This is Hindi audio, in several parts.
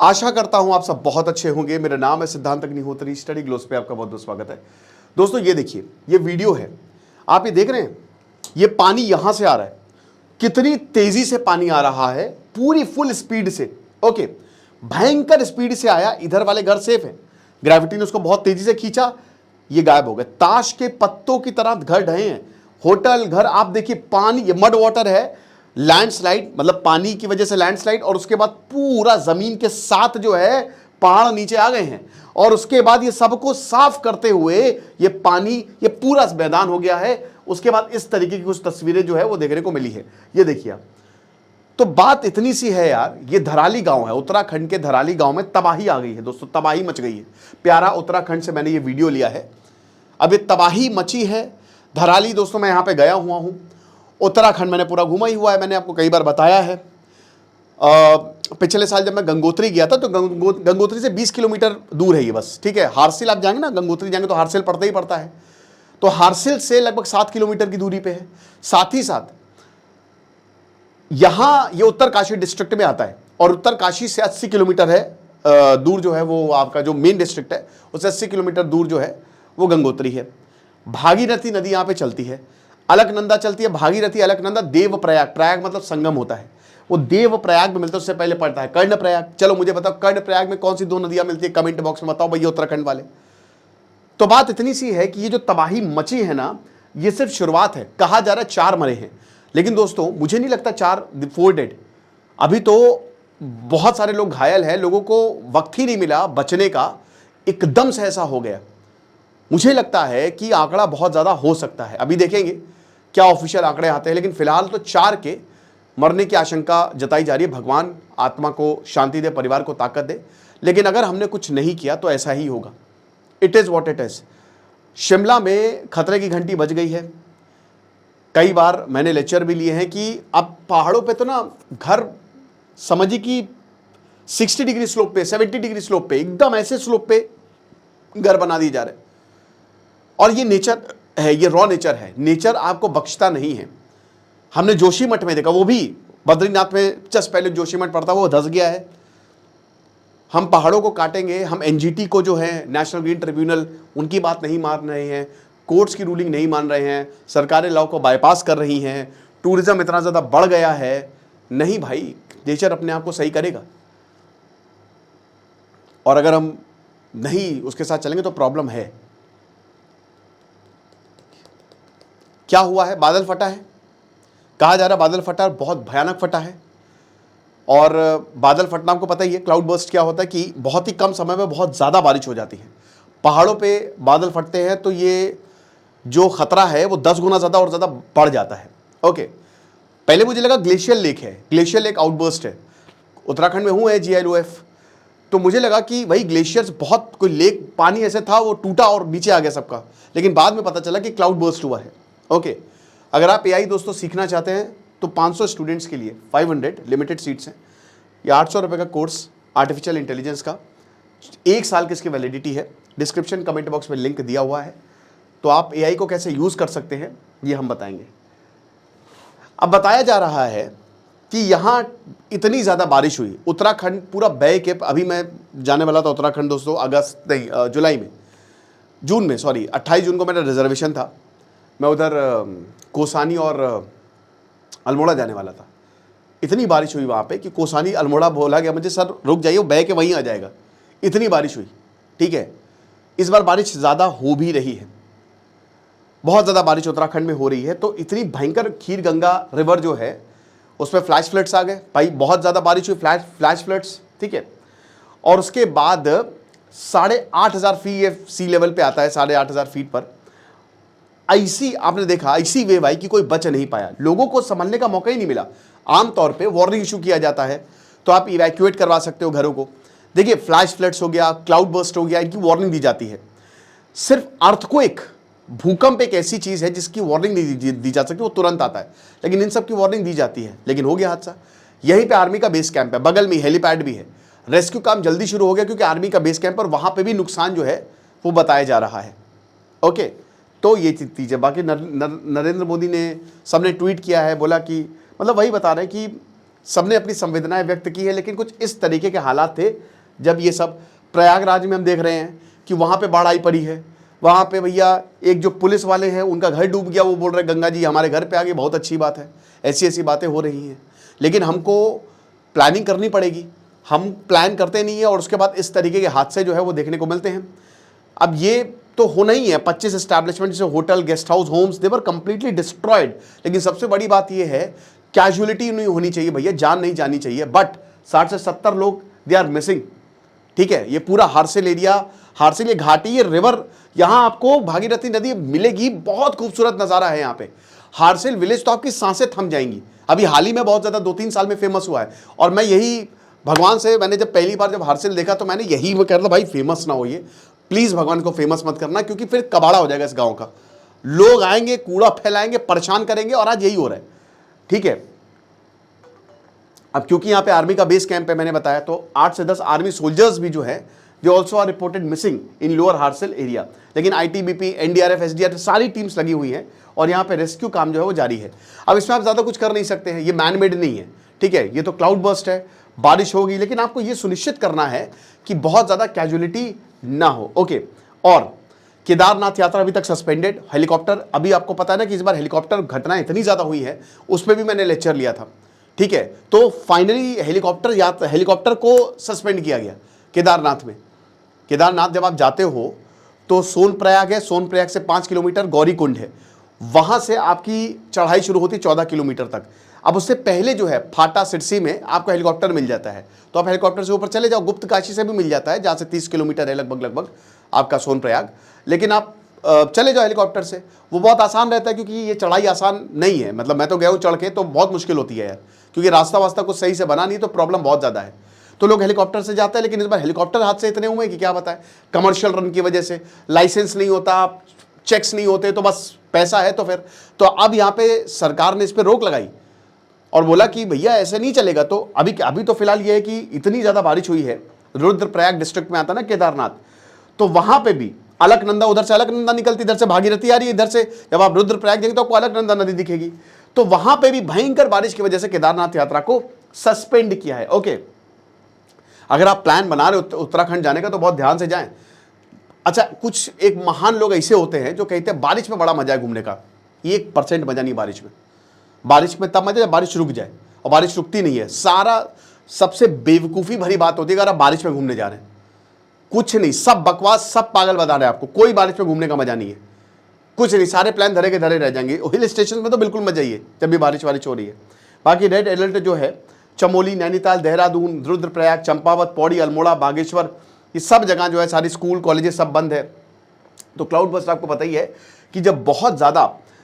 आशा करता हूं आप सब बहुत अच्छे होंगे। मेरा नाम है सिद्धांत अग्निहोत्री, स्टडी ग्लोस पे आपका बहुत बहुत स्वागत है। दोस्तों ये देखिए, ये वीडियो है, आप ये देख रहे हैं, ये पानी यहां से आ रहा है, कितनी तेजी से पानी आ रहा है, पूरी फुल स्पीड से। ओके, भयंकर स्पीड से आया, इधर वाले घर सेफ है, ग्रेविटी ने उसको बहुत तेजी से खींचा, ये गायब हो गए। ताश के पत्तों की तरह घर ढहे हैं, होटल घर, आप देखिए पानी, ये मड वाटर है, लैंडस्लाइड मतलब पानी की वजह से लैंडस्लाइड, और उसके बाद पूरा जमीन के साथ जो है पहाड़ नीचे आ गए हैं, और उसके बाद ये सबको साफ करते हुए ये पानी, ये पूरा मैदान हो गया है। उसके बाद इस तरीके की कुछ तस्वीरें जो है वो देखने को मिली है, ये देखिए आप। तो बात इतनी सी है यार, ये धराली गांव है, उत्तराखंड के धराली गांव में तबाही आ गई है दोस्तों, तबाही मच गई है। प्यारा उत्तराखंड से मैंने ये वीडियो लिया है। अब ये तबाही मची है धराली। दोस्तों मैं यहाँ पे गया हुआ हूँ, उत्तराखंड मैंने पूरा घूमा ही हुआ है, मैंने आपको कई बार बताया है। पिछले साल जब मैं गंगोत्री गया था, तो गंगोत्री से 20 किलोमीटर दूर है ये बस, ठीक है। हारसिल आप जाएंगे ना, गंगोत्री जाएंगे तो हारसिल पड़ता ही पड़ता है, तो हारसिल से लगभग 7 किलोमीटर की दूरी पे है। साथ ही साथ यहां ये उत्तरकाशी डिस्ट्रिक्ट में आता है, और उत्तरकाशी से 80 किलोमीटर है दूर जो है वो आपका जो मेन डिस्ट्रिक्ट है, उससे 80 किलोमीटर दूर जो है वो गंगोत्री है। भागीरथी नदी यहां पे चलती है, अलकनंदा चलती है, भागीरथी, अलकनंदा, देवप्रयाग, प्रयाग मतलब संगम होता है, वो देवप्रयाग में मिलता है। उससे पहले पड़ता है कर्णप्रयाग। चलो मुझे बताओ, कर्णप्रयाग में कौन सी दो नदियां मिलती है, कमेंट बॉक्स में बताओ भैया उत्तराखंड वाले। तो बात इतनी सी है कि ये जो तबाही मची है ना, ये सिर्फ शुरुआत है। कहा जा रहा है 4 मरे हैं, लेकिन दोस्तों मुझे नहीं लगता 4 डेड, अभी तो बहुत सारे लोग घायल हैं, लोगों को वक्त ही नहीं मिला बचने का, एकदम से ऐसा हो गया। मुझे लगता है कि आंकड़ा बहुत ज्यादा हो सकता है, अभी देखेंगे क्या ऑफिशियल आंकड़े आते हैं, लेकिन फिलहाल तो 4 के मरने की आशंका जताई जा रही है। भगवान आत्मा को शांति दे, परिवार को ताकत दे, लेकिन अगर हमने कुछ नहीं किया तो ऐसा ही होगा। It is what it is. Shimla में खतरे की घंटी बज गई है। कई बार मैंने लेक्चर भी लिए हैं कि अब पहाड़ों पे तो ना घर समझिए कि 60 डिग्री स्लोप पे, 70 डिग्री स्लोप पे, एकदम ऐसे स्लोप पे घर बना दिए जा रहे हैं। और ये नेचर है, ये रॉ नेचर है, नेचर आपको बख्शता नहीं है। हमने जोशीमठ में देखा, वो भी बद्रीनाथ में जस्ट पहले जोशीमठ पड़ता, वो धंस गया है। हम पहाड़ों को काटेंगे, हम एनजीटी को जो है नेशनल ग्रीन ट्रिब्यूनल, उनकी बात नहीं मान रहे हैं, कोर्ट्स की रूलिंग नहीं मान रहे हैं, सरकारें लॉ को बाईपास कर रही हैं, टूरिज्म इतना ज़्यादा बढ़ गया है। नहीं भाई, नेचर अपने आप को सही करेगा, और अगर हम नहीं उसके साथ चलेंगे तो प्रॉब्लम है। क्या हुआ है, बादल फटा है, कहा जा रहा है बादल फटा, बहुत भयानक फटा है। और बादल फटना आपको पता ही है, क्लाउड बर्स्ट क्या होता है कि बहुत ही कम समय में बहुत ज़्यादा बारिश हो जाती है। पहाड़ों पे बादल फटते हैं तो ये जो खतरा है वो 10 गुना ज़्यादा और ज़्यादा बढ़ जाता है। ओके, पहले मुझे लगा ग्लेशियल लेक है, ग्लेशियल लेक आउटबर्स्ट है, उत्तराखंड में हूँ है GILOF, तो मुझे लगा कि वही ग्लेशियर्स, बहुत कोई लेक पानी ऐसे था वो टूटा और नीचे आ गया सबका, लेकिन बाद में पता चला कि क्लाउड बर्स्ट हुआ है। ओके, अगर आप AI दोस्तों सीखना चाहते हैं तो 500 स्टूडेंट्स के लिए 500 लिमिटेड सीट्स हैं। ये 800 रुपये का कोर्स आर्टिफिशियल इंटेलिजेंस का, 1 साल की इसकी वैलिडिटी है। डिस्क्रिप्शन कमेंट बॉक्स में लिंक दिया हुआ है, तो आप AI को कैसे यूज़ कर सकते हैं ये हम बताएंगे। अब बताया जा रहा है कि यहाँ इतनी ज़्यादा बारिश हुई, उत्तराखंड पूरा बह के, अभी मैं जाने वाला था उत्तराखंड दोस्तों, जुलाई में, जून में, सॉरी 28 जून को मेरा रिजर्वेशन था, मैं उधर कोसानी और अल्मोड़ा जाने वाला था। इतनी बारिश हुई वहाँ पे कि कोसानी अल्मोड़ा बोला गया मुझे, सर रुक जाइए, बह के वहीं आ जाएगा, इतनी बारिश हुई। ठीक है, इस बार बारिश ज़्यादा हो भी रही है, बहुत ज़्यादा बारिश उत्तराखंड में हो रही है। तो इतनी भयंकर खीर गंगा रिवर जो है उसमें फ्लैश फ्लड्स आ गए भाई, बहुत ज़्यादा बारिश हुई, फ्लैश फ्लड्स, ठीक है। और उसके बाद 8,500 फीट ये सी लेवल पे आता है, 8,500 फीट पर ऐसी आपने देखा, ऐसी वेव आई कि कोई बच नहीं पाया, लोगों को संभलने का मौका ही नहीं मिला। आमतौर पे वार्निंग इशू किया जाता है तो आप इवैक्यूएट करवा सकते हो घरों को। देखिए फ्लैश फ्लड्स हो गया, क्लाउड बर्स्ट हो गया, इनकी वार्निंग दी जाती है। सिर्फ अर्थक्वेक, भूकंप एक ऐसी चीज है जिसकी वार्निंग नहीं दी जा सकती, वो तुरंत आता है, लेकिन इन सब की वार्निंग दी जाती है। लेकिन हो गया हादसा, यहीं पे आर्मी का बेस कैंप है, बगल में हेलीपैड भी है, रेस्क्यू काम जल्दी शुरू हो गया क्योंकि आर्मी का बेस कैंप, और वहां पे भी नुकसान जो है वो बताया जा रहा है। ओके, तो ये चीज है। बाकी नरेंद्र मोदी ने, सबने ट्वीट किया है, बोला कि मतलब वही बता रहे हैं कि सबने अपनी संवेदनाएं व्यक्त की है, लेकिन कुछ इस तरीके के हालात थे जब ये सब प्रयागराज में हम देख रहे हैं कि वहाँ पे बाढ़ आई पड़ी है, वहाँ पे भैया एक जो पुलिस वाले हैं उनका घर डूब गया, वो बोल रहे गंगा जी हमारे घर पे आ गई, बहुत अच्छी बात है। ऐसी ऐसी बातें हो रही हैं, लेकिन हमको प्लानिंग करनी पड़ेगी। हम प्लान करते नहीं है और उसके बाद इस तरीके के हादसे जो है वो देखने को मिलते हैं। अब ये तो होना ही है, 25 एस्टैब्लिशमेंट जैसे hotel, guest house, homes, they were completely destroyed. लेकिन सबसे बड़ी बात ये है कैजुअलिटी नहीं होनी चाहिए भैया, जान नहीं जानी चाहिए। बट 60 से 70 लोग दे आर मिसिंग। ठीक है, ये पूरा हार्सिल एरिया, हार्सिल ये घाटी, ये रिवर, यहाँ आपको भागीरथी नदी मिलेगी, बहुत खूबसूरत नज़ारा है यहाँ पे। हार्सिल विलेज तो आपकी सांसें थम जाएंगी। अभी हाल ही में बहुत ज़्यादा 2-3 साल में फेमस हुआ है, और मैं यही भगवान से, मैंने जब पहली बार जब हार्सिल देखा तो मैंने यही कह रहा था भाई फेमस ना हो ये, प्लीज़ भगवान को फेमस मत करना, क्योंकि फिर कबाड़ा हो जाएगा इस गाँव का। लोग आएंगे, कूड़ा फैलाएंगे, परेशान करेंगे, और आज यही हो रहा है। ठीक है, अब क्योंकि यहाँ पे आर्मी का बेस कैंप है, मैंने बताया, तो 8 से 10 आर्मी सोल्जर्स भी जो है they also are reported missing in lower Harsil area. लेकिन आईटीबीपी, एनडीआरएफ, एसडीआरएफ सारी टीम्स लगी हुई हैं और यहाँ पे रेस्क्यू काम जो है वो जारी है। अब इसमें आप ज़्यादा कुछ कर नहीं सकते हैं, ये मैन मेड नहीं है। ठीक है, ये तो क्लाउड बर्स्ट है, बारिश होगी, लेकिन आपको ये सुनिश्चित करना है कि बहुत ज़्यादा कैजुअलिटी ना हो। ओके, और केदारनाथ यात्रा अभी तक सस्पेंडेड। हेलीकॉप्टर, अभी आपको पता है ना कि इस बार हेलीकॉप्टर घटनाएं इतनी ज़्यादा हुई है, उस पर भी मैंने लेक्चर लिया था। ठीक है, तो फाइनली हेलीकॉप्टर को सस्पेंड किया गया केदारनाथ में। केदारनाथ जब आप जाते हो तो सोनप्रयाग है, सोनप्रयाग से 5 किलोमीटर गौरीकुंड है, वहां से आपकी चढ़ाई शुरू होती है 14 किलोमीटर तक। अब उससे पहले जो है फाटा सिरसी में आपको हेलीकॉप्टर मिल जाता है, तो आप हेलीकॉप्टर से ऊपर चले जाओ। गुप्त काशी से भी मिल जाता है, जहाँ से 30 किलोमीटर है लगभग आपका सोनप्रयाग, लेकिन आप चले जाओ हेलीकॉप्टर से, वो बहुत आसान रहता है, क्योंकि ये चढ़ाई आसान नहीं है। मतलब मैं तो गया हूँ चढ़ के, तो बहुत मुश्किल होती है यार, क्योंकि रास्ता वास्ता कुछ सही से बना नहीं, तो प्रॉब्लम बहुत ज़्यादा है। तो लोग हेलीकॉप्टर से जाते हैं, लेकिन इस बार हेलीकॉप्टर हादसे इतने हुए कि क्या बताएं। कमर्शियल रन की वजह से लाइसेंस नहीं होता, चेक्स नहीं होते, तो बस पैसा है तो फिर। तो अब यहाँ पे सरकार ने इस पर रोक लगाई और बोला कि भैया ऐसे नहीं चलेगा। तो अभी तो फिलहाल ये है कि इतनी ज़्यादा बारिश हुई है, रुद्रप्रयाग डिस्ट्रिक्ट में आता ना केदारनाथ, तो वहाँ पे भी अलकनंदा, उधर से अलकनंदा निकलती, इधर से भागीरथी आ रही है, इधर से जब आप रुद्रप्रयाग देखेंगे तो आपको अलकनंदा नदी दिखेगी। तो वहाँ पे भी भयंकर बारिश की वजह से केदारनाथ यात्रा को सस्पेंड किया है। ओके, अगर आप प्लान बना रहे हो उत्तराखंड जाने का तो बहुत ध्यान से जाएं। अच्छा, कुछ एक महान लोग ऐसे होते हैं जो कहते हैं बारिश में बड़ा मजा है घूमने का। 1% मजा नहीं बारिश में। बारिश में तब मजा जब बारिश रुक जाए, और बारिश रुकती नहीं है। सारा सबसे बेवकूफ़ी भरी बात होती है अगर आप बारिश में घूमने जा रहे हैं, कुछ नहीं, सब बकवास, सब पागल बता रहे हैं आपको। कोई बारिश में घूमने का मजा नहीं है, कुछ नहीं, सारे प्लान धरे के धरे रह जाएंगे। हिल स्टेशन में तो बिल्कुल मजा ही है जब भी बारिश वारिश हो रही है। बाकी रेड अलर्ट जो है चमोली, नैनीताल, देहरादून, रुद्रप्रयाग, चंपावत, पौड़ी, अल्मोड़ा, बागेश्वर, ये सब जगह जो है सारी स्कूल कॉलेजेस सब बंद है। तो क्लाउड बर्स्ट आपको पता ही है कि जब बहुत ज़्यादा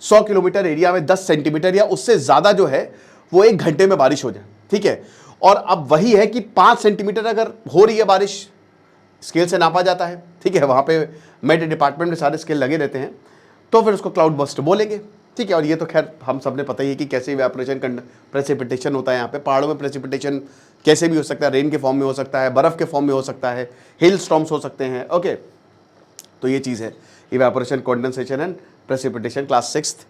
100 किलोमीटर एरिया में 10 सेंटीमीटर या उससे ज़्यादा जो है वो 1 घंटे में बारिश हो जाए। ठीक है, और अब वही है कि 5 सेंटीमीटर अगर हो रही है बारिश, स्केल से नापा जाता है। ठीक है, वहाँ पे मेट डिपार्टमेंट में सारे स्केल लगे रहते हैं, तो फिर उसको क्लाउड बर्स्ट बोलेंगे। ठीक है, और ये तो खैर हम सब ने पता ही है कि कैसे इवेपोरेशन प्रेसिपिटेशन होता है यहाँ पे। पहाड़ों में प्रेसिपिटेशन कैसे भी हो सकता है, रेन के फॉर्म में हो सकता है, बर्फ़ के फॉर्म में हो सकता है, हिल स्टॉर्म्स हो सकते हैं। ओके, तो ये चीज़ है evaporation, condensation and precipitation, class 6।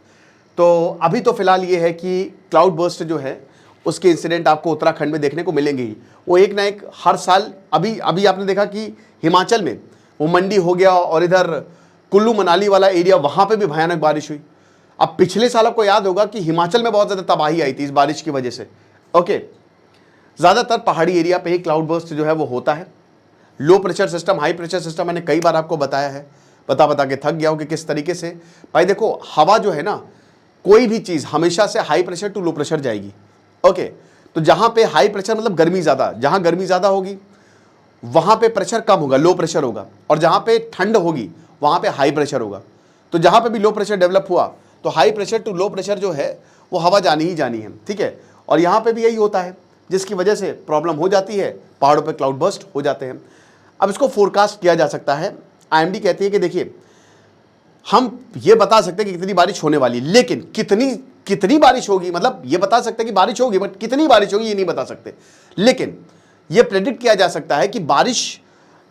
तो अभी तो फिलहाल ये है कि क्लाउड बर्स्ट जो है उसके इंसिडेंट आपको उत्तराखंड में देखने को मिलेंगे ही। वो एक ना एक हर साल, अभी आपने देखा कि हिमाचल में वो मंडी हो गया, और इधर कुल्लू मनाली वाला एरिया, वहाँ पे भी भयानक बारिश हुई। अब पिछले साल आपको याद होगा कि हिमाचल में बहुत ज़्यादा तबाही आई थी इस बारिश की वजह से। ओके, ज़्यादातर पहाड़ी एरिया पे ही क्लाउड बर्स्ट जो है वो होता है। Low pressure system, high pressure system, मैंने कई बार आपको बताया है, बता के थक गया हूँ कि किस तरीके से। भाई देखो, हवा जो है ना, कोई भी चीज़ हमेशा से high pressure to low pressure जाएगी। ओके, तो जहाँ पे हाई प्रेशर मतलब गर्मी ज़्यादा, जहाँ गर्मी ज़्यादा होगी वहाँ पे प्रेशर कम होगा, लो प्रेशर होगा, और जहाँ पे ठंड होगी वहाँ पे हाई प्रेशर होगा। तो जहाँ पे भी लो प्रेशर डेवलप हुआ तो high pressure to low pressure जो है वो हवा जानी ही जानी है। ठीक है, और यहाँ पे भी यही होता है, जिसकी वजह से प्रॉब्लम हो जाती है, पहाड़ों पे क्लाउड बर्स्ट हो जाते हैं। अब इसको फोरकास्ट किया जा सकता है। आईएमडी कहती है कि देखिए, हम ये बता सकते हैं कि कितनी बारिश होने वाली है, लेकिन कितनी बारिश होगी, मतलब ये बता सकते हैं कि बारिश होगी, बट कितनी बारिश होगी ये नहीं बता सकते। लेकिन ये प्रेडिक्ट किया जा सकता है कि बारिश,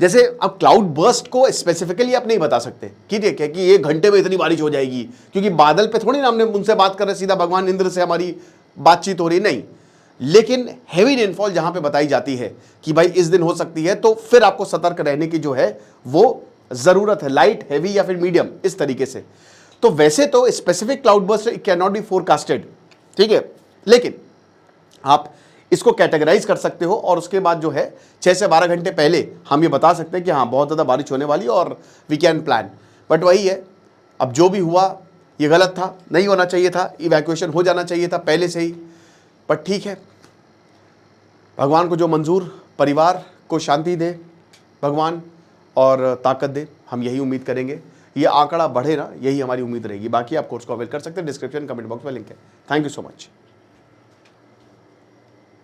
जैसे अब क्लाउड बर्स्ट को स्पेसिफिकली आप नहीं बता सकते कि ठीक है कि 1 घंटे में इतनी बारिश हो जाएगी, क्योंकि बादल पे थोड़ी ना हमने उनसे बात कर रहे, सीधा भगवान इंद्र से हमारी बातचीत हो रही, नहीं। लेकिन हेवी रेनफॉल जहां पे बताई जाती है कि भाई इस दिन हो सकती है, तो फिर आपको सतर्क रहने की जो है वो जरूरत है, लाइट, हैवी या फिर मीडियम, इस तरीके से। तो वैसे तो specific cloud burst can not be forecasted, ठीक है, लेकिन आप इसको कैटेगराइज कर सकते हो और उसके बाद जो है 6 से 12 घंटे पहले हम ये बता सकते हैं कि हाँ बहुत ज़्यादा बारिश होने वाली है और वी कैन प्लान। बट वही है, अब जो भी हुआ ये गलत था, नहीं होना चाहिए था, इवैक्यूएशन हो जाना चाहिए था पहले से ही। बट ठीक है, भगवान को जो मंजूर, परिवार को शांति दे भगवान और ताकत दे, हम यही उम्मीद करेंगे। ये आंकड़ा बढ़े ना, यही हमारी उम्मीद रहेगी। बाकी आप कोर्स को अवेल कर सकते हैं, डिस्क्रिप्शन कमेंट बॉक्स में लिंक है। Thank you so much.